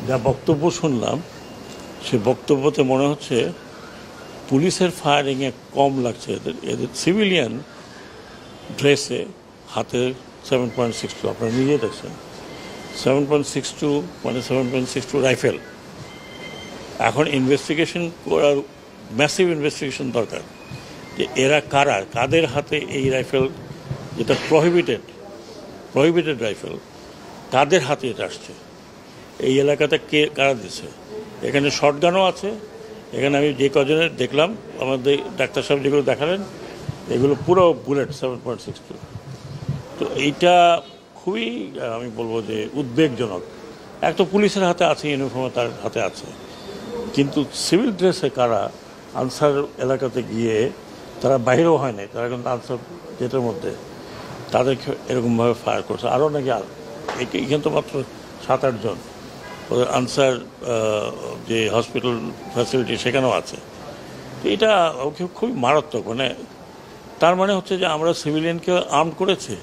যা বক্তব্য শুনলাম সে বক্তব্যতে মনে হচ্ছে পুলিশের ফায়ারিংয়ে কম লাগছে এদের এদের সিভিলিয়ান ড্রেসে হাতে 7.62 আপনারা নিজে দেখছেন 7.62 মানে 7.62 রাইফেল। এখন ইনভেস্টিগেশন করার ম্যাসিভ ইনভেস্টিগেশন দরকার যে এরা কারা, কাদের হাতে এই রাইফেল, যেটা প্রহিবিটেড রাইফেল, কাদের হাতে এটা আসছে, এই এলাকাতে কে কারা দিচ্ছে। এখানে শটগানও আছে, এখানে আমি যে কজনের দেখলাম আমাদের ডাক্তার সাহেব যেগুলো দেখালেন এগুলো পুরো বুলেট 7.62। তো এইটা খুবই আমি বলবো যে উদ্বেগজনক। এক তো পুলিশের হাতে আছে, ইউনিফর্ম তার হাতে আছে, কিন্তু সিভিল ড্রেসে কারা আনসার এলাকাতে গিয়ে তারা বাইরেও হয় নাই, তারা কিন্তু আনসার গেটের মধ্যে তাদেরকে এরকমভাবে ফায়ার করছে। আরও নাকি এখানে তো মাত্র 7-8 জন, ওদের আনসার যে হসপিটাল ফ্যাসিলিটি সেখানেও আছে। তো এটা খুবই মারাত্মক। মানে তার মানে হচ্ছে যে আমরা সিভিলিয়ানকে আর্ম করেছি।